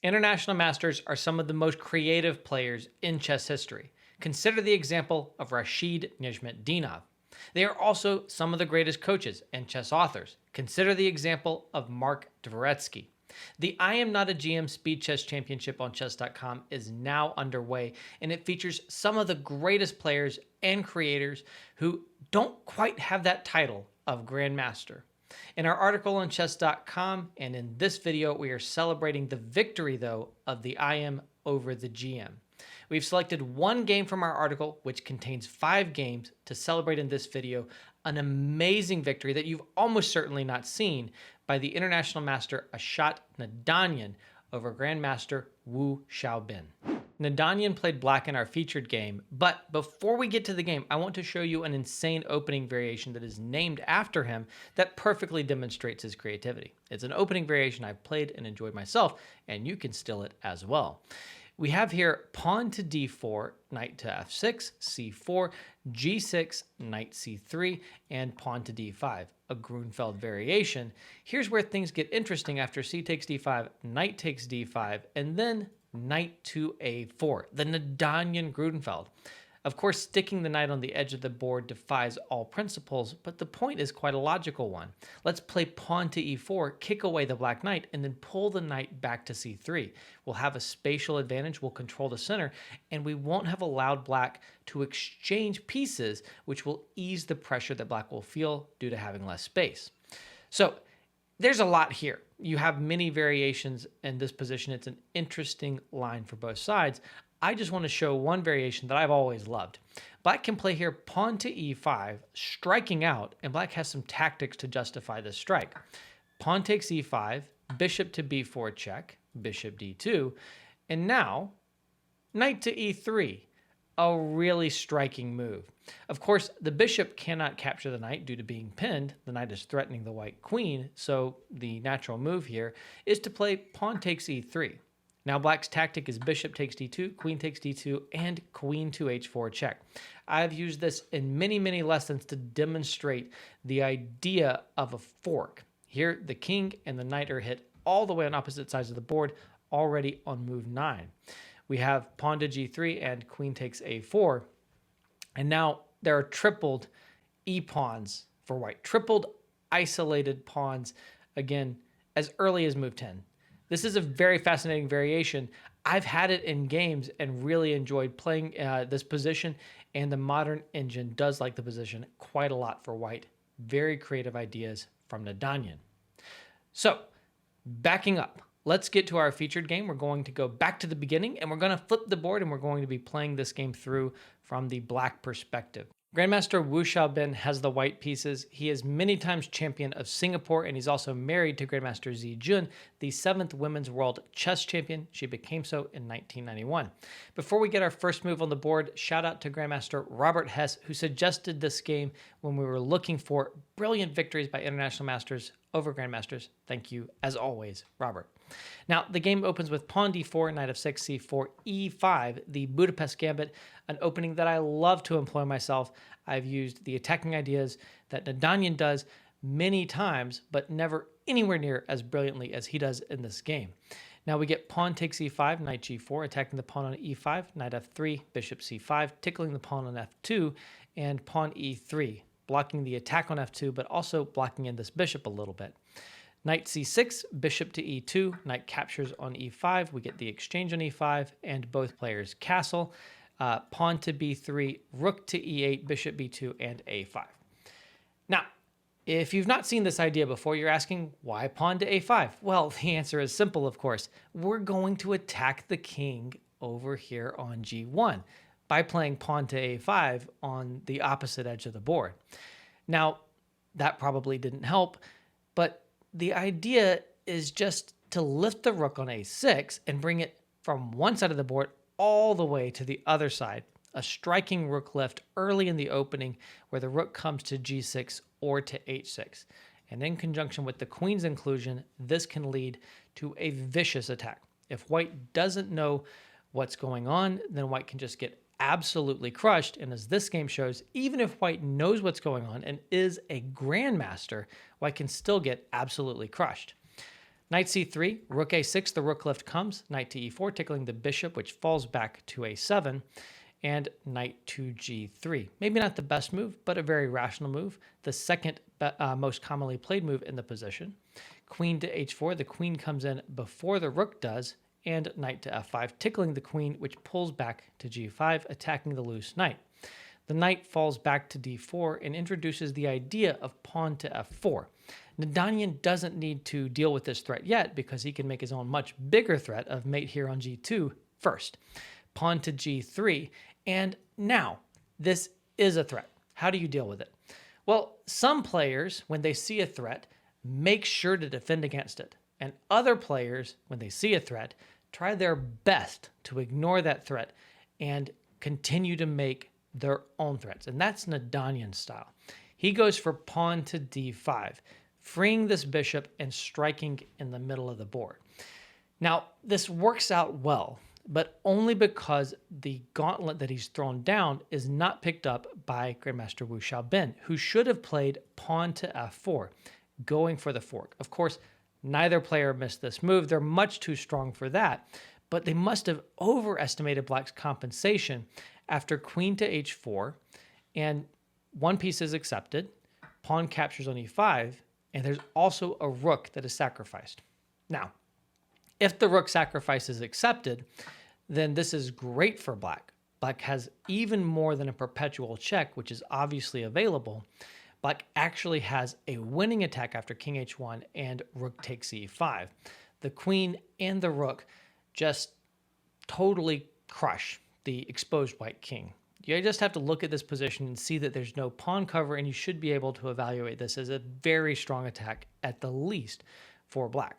International masters are some of the most creative players in chess history. Consider the example of Rashid Nijmatdinov. They are also some of the greatest coaches and chess authors. Consider the example of Mark Dvoretsky. The I Am Not a GM Speed Chess Championship on Chess.com is now underway, and it features some of the greatest players and creators who don't quite have that title of Grandmaster. In our article on Chess.com and in this video, we are celebrating the victory, though, of the IM over the GM. We've selected one game from our article, which contains 5 games, to celebrate in this video, an amazing victory that you've almost certainly not seen by the international master Ashot Nadanian over grandmaster Wu Shaobin. Nadanyan played black in our featured game, but before we get to the game, I want to show you an insane opening variation that is named after him that perfectly demonstrates his creativity. It's an opening variation I've played and enjoyed myself, and you can steal it as well. We have here pawn to d4, knight to f6, c4, g6, knight c3, and pawn to d5, a Grünfeld variation. Here's where things get interesting after c takes d5, knight takes d5, and then knight to a4, the Nadanyan Grünfeld. Of course, sticking the knight on the edge of the board defies all principles, but the point is quite a logical one. Let's play pawn to e4, kick away the black knight, and then pull the knight back to c3. We'll have a spatial advantage, we'll control the center, and we won't have allowed black to exchange pieces, which will ease the pressure that black will feel due to having less space. So there's a lot here. You have many variations in this position. It's an interesting line for both sides. I just want to show one variation that I've always loved. Black can play here pawn to e5, striking out, and black has some tactics to justify this strike. Pawn takes e5, bishop to b4 check, bishop d2, and now knight to e3, a really striking move. Of course, the bishop cannot capture the knight due to being pinned. The knight is threatening the white queen, so the natural move here is to play pawn takes e3. Now black's tactic is bishop takes d2, queen takes d2, and queen to h4 check. I've used this in many, many lessons to demonstrate the idea of a fork. Here, the king and the knight are hit all the way on opposite sides of the board, already on move 9. We have pawn to g3 and queen takes a4. And now there are tripled e-pawns for white, tripled isolated pawns, again, as early as move 10. This is a very fascinating variation. I've had it in games and really enjoyed playing this position, and the modern engine does like the position quite a lot for white. Very creative ideas from Nadanyan. So, backing up, let's get to our featured game. We're going to go back to the beginning, and we're going to flip the board, and we're going to be playing this game through from the black perspective. Grandmaster Wu Shaobin has the white pieces. He is many times champion of Singapore, and he's also married to Grandmaster Zi Jun, the 7th Women's World Chess Champion. She became so in 1991. Before we get our first move on the board, shout out to Grandmaster Robert Hess, who suggested this game when we were looking for brilliant victories by international masters over grandmasters. Thank you, as always, Robert. Now, the game opens with pawn d4, knight f6, c4, e5, the Budapest Gambit, an opening that I love to employ myself. I've used the attacking ideas that Nadanyan does many times, but never anywhere near as brilliantly as he does in this game. Now we get pawn takes e5, knight g4, attacking the pawn on e5, knight f3, bishop c5, tickling the pawn on f2, and pawn e3, blocking the attack on f2, but also blocking in this bishop a little bit. Knight c6, bishop to e2, knight captures on e5, we get the exchange on e5, and both players castle. Pawn to b3, rook to e8, bishop b2, and a5. Now, if you've not seen this idea before, you're asking, why pawn to a5? Well, the answer is simple, of course. We're going to attack the king over here on g1 by playing pawn to a5 on the opposite edge of the board. Now, that probably didn't help, but the idea is just to lift the rook on a6 and bring it from one side of the board all the way to the other side. A striking rook lift early in the opening where the rook comes to g6 or to h6. And in conjunction with the queen's inclusion, this can lead to a vicious attack. If white doesn't know what's going on, then white can just get absolutely crushed. And as this game shows, even if white knows what's going on and is a grandmaster, white can still get absolutely crushed. Knight c3, rook a6, the rook lift comes, knight to e4, tickling the bishop, which falls back to a7, and knight to g3. Maybe not the best move, but a very rational move. The second most commonly played move in the position. Queen to h4, the queen comes in before the rook does, and knight to f5, tickling the queen, which pulls back to g5, attacking the loose knight. The knight falls back to d4 and introduces the idea of pawn to f4. Nadanian doesn't need to deal with this threat yet because he can make his own much bigger threat of mate here on g2 first. Pawn to g3, and now this is a threat. How do you deal with it? Well, some players, when they see a threat, make sure to defend against it. And other players, when they see a threat, try their best to ignore that threat and continue to make their own threats. And that's Nadanian's style. He goes for pawn to d5, freeing this bishop and striking in the middle of the board. Now, this works out well, but only because the gauntlet that he's thrown down is not picked up by Grandmaster Wu Shaobin, who should have played pawn to f4, going for the fork. Of course, neither player missed this move. They're much too strong for that, but they must have overestimated Black's compensation after queen to h4, and one piece is accepted, pawn captures on e5, and there's also a rook that is sacrificed. Now, if the rook sacrifice is accepted, then this is great for Black. Black has even more than a perpetual check, which is obviously available. Black actually has a winning attack after king h1 and rook takes e5. The queen and the rook just totally crush the exposed white king. You just have to look at this position and see that there's no pawn cover, and you should be able to evaluate this as a very strong attack at the least for Black.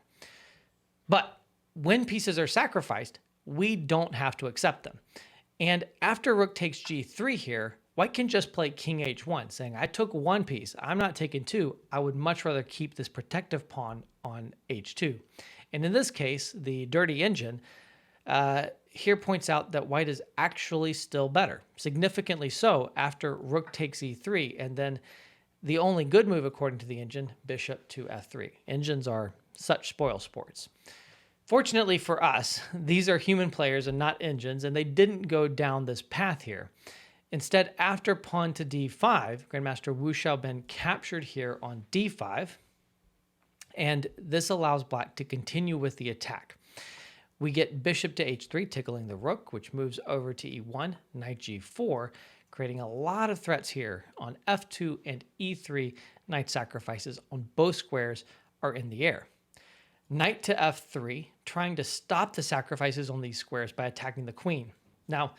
But when pieces are sacrificed, we don't have to accept them. And after rook takes g3 here, White can just play king h1, saying, I took one piece, I'm not taking two. I would much rather keep this protective pawn on h2. And in this case, the dirty engine here points out that White is actually still better, significantly so after rook takes e3, and then the only good move according to the engine, bishop to f3. Engines are such spoil sports. Fortunately for us, these are human players and not engines, and they didn't go down this path here. Instead, after pawn to d5, Grandmaster Wu Shaobin captured here on d5, and this allows Black to continue with the attack. We get bishop to h3, tickling the rook, which moves over to e1, knight g4, creating a lot of threats here on f2 and e3. Knight sacrifices on both squares are in the air. Knight to f3, trying to stop the sacrifices on these squares by attacking the queen. Now,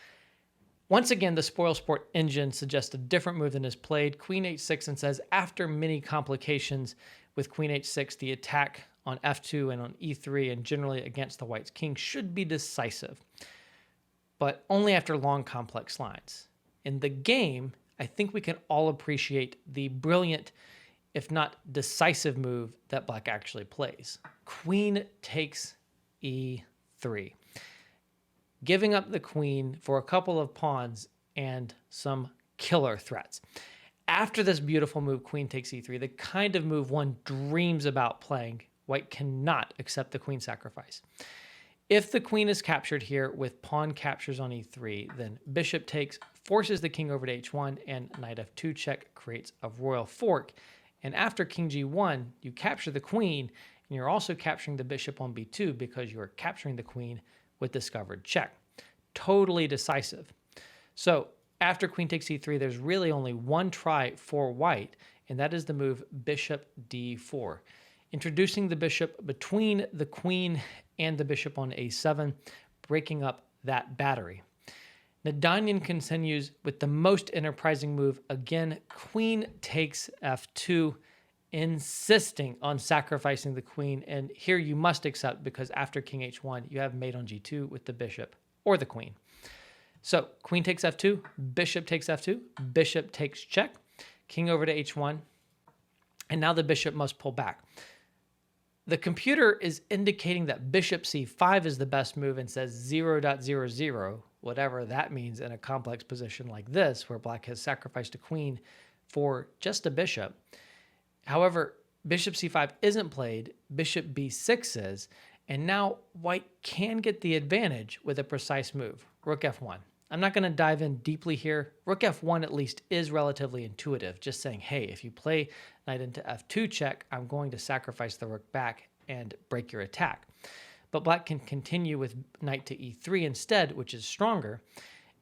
once again, the SpoilSport engine suggests a different move than is played. Queen h6 and says, after many complications with queen h6, the attack on f2 and on e3 and generally against the white's king should be decisive, but only after long, complex lines. In the game, I think we can all appreciate the brilliant, if not decisive move that Black actually plays. Queen takes e3, giving up the queen for a couple of pawns and some killer threats. After this beautiful move, queen takes e3, the kind of move one dreams about playing, White cannot accept the queen sacrifice. If the queen is captured here with pawn captures on e3, then bishop takes, forces the king over to h1, and knight f2 check creates a royal fork. And after king g1, you capture the queen, and you're also capturing the bishop on b2 because you are capturing the queen with discovered check. Totally decisive. So after queen takes e3, there's really only one try for White, and that is the move bishop d4, introducing the bishop between the queen and the bishop on a7, breaking up that battery. Nadanyan continues with the most enterprising move. Again, queen takes f2, insisting on sacrificing the queen. And here you must accept because after king h1, you have mate on g2 with the bishop or the queen. So queen takes f2, bishop takes f2, bishop takes check, king over to h1, and now the bishop must pull back. The computer is indicating that bishop c5 is the best move and says 0.00, whatever that means in a complex position like this, where Black has sacrificed a queen for just a bishop. However, bishop c5 isn't played, bishop b6 is, and now white can get the advantage with a precise move, rook f1. I'm not going to dive in deeply here. Rook f1 at least is relatively intuitive, just saying, hey, if you play knight into f2 check, I'm going to sacrifice the rook back and break your attack. But black can continue with knight to e3 instead, which is stronger.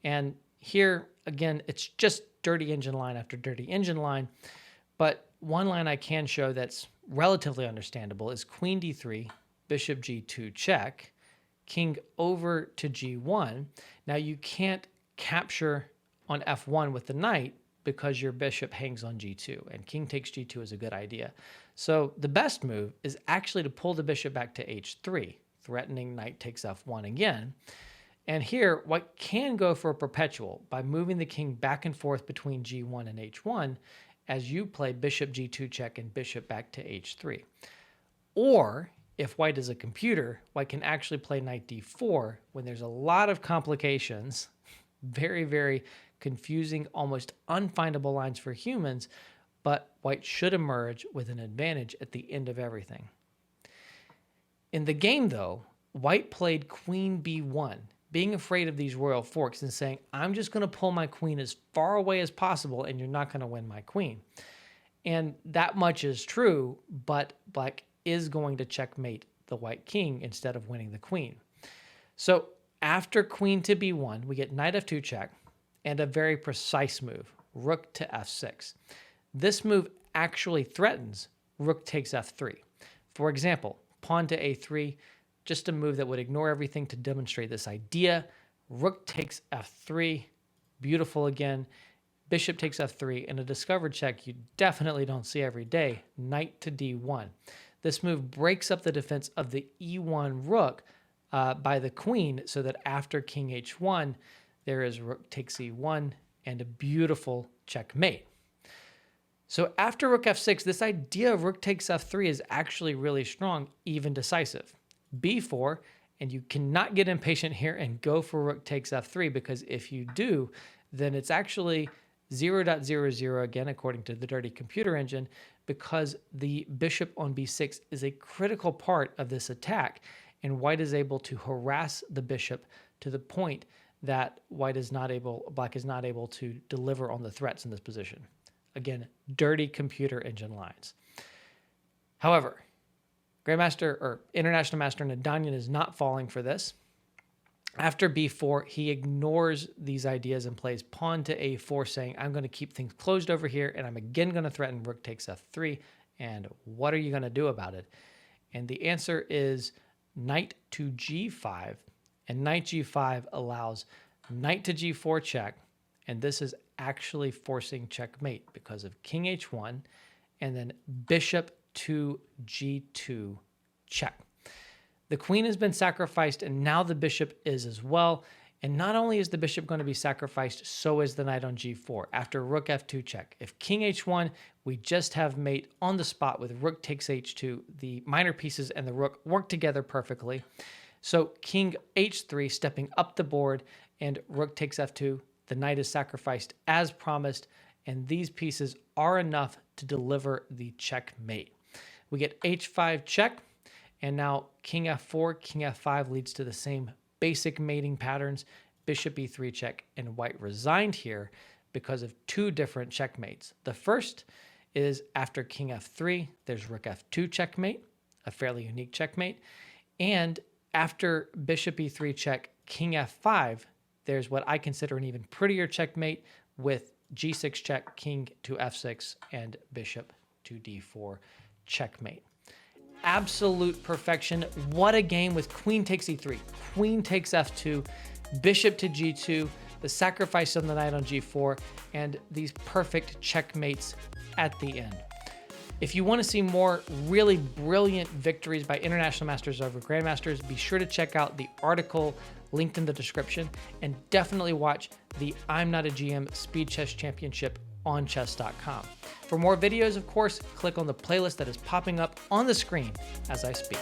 And here, again, it's just dirty engine line after dirty engine line. But one line I can show that's relatively understandable is queen d3, bishop g2 check, king over to g1. Now you can't capture on f1 with the knight because your bishop hangs on g2, and king takes g2 is a good idea. So the best move is actually to pull the bishop back to h3, threatening knight takes f1 again. And here, white can go for a perpetual by moving the king back and forth between g1 and h1 as you play bishop g2 check and bishop back to h3. Or, if white is a computer, white can actually play knight d4 when there's a lot of complications, very, very confusing, almost unfindable lines for humans, but white should emerge with an advantage at the end of everything. In the game, though, white played queen b1, being afraid of these royal forks and saying, I'm just going to pull my queen as far away as possible and you're not going to win my queen. And that much is true, but black is going to checkmate the white king instead of winning the queen. So after queen to b1, we get knight f2 check and a very precise move, rook to f6. This move actually threatens rook takes f3. For example, pawn to a3, just a move that would ignore everything to demonstrate this idea. Rook takes f3, beautiful again. Bishop takes f3, and a discovered check you definitely don't see every day, knight to d1. This move breaks up the defense of the e1 rook by the queen so that after king h1, there is rook takes e1 and a beautiful checkmate. So after rook f6, this idea of rook takes f3 is actually really strong, even decisive. b4, and you cannot get impatient here and go for rook takes f3, because if you do, then it's actually 0.00 again, according to the dirty computer engine, because the bishop on b6 is a critical part of this attack, and white is able to harass the bishop to the point that black is not able to deliver on the threats in this position. Again, dirty computer engine lines. However, Grandmaster or International Master Nadanyan is not falling for this. After b4, he ignores these ideas and plays pawn to a4, saying, I'm going to keep things closed over here, and I'm again going to threaten rook takes f3, and what are you going to do about it? And the answer is knight to g5, and knight g5 allows knight to g4 check, and this is actually forcing checkmate because of king h1, and then bishop to g2 check. The queen has been sacrificed, and now the bishop is as well. And not only is the bishop going to be sacrificed, so is the knight on g4 after rook f2 check. If king h1, we just have mate on the spot with rook takes h2. The minor pieces and the rook work together perfectly. So king h3 stepping up the board, and rook takes f2. The knight is sacrificed as promised, and these pieces are enough to deliver the checkmate. We get h5 check, and now king f4, king f5 leads to the same basic mating patterns, bishop e3 check, and white resigned here because of two different checkmates. The first is after king f3, there's rook f2 checkmate, a fairly unique checkmate, and after bishop e3 check, king f5, there's what I consider an even prettier checkmate with g6 check, king to f6, and bishop to d4 checkmate. Absolute perfection. What a game with queen takes e3, queen takes f2, bishop to g2, the sacrifice of the knight on g4, and these perfect checkmates at the end. If you want to see more really brilliant victories by international masters over grandmasters, be sure to check out the article linked in the description, and definitely watch the I'm Not a GM Speed Chess Championship on Chess.com. For more videos, of course, click on the playlist that is popping up on the screen as I speak.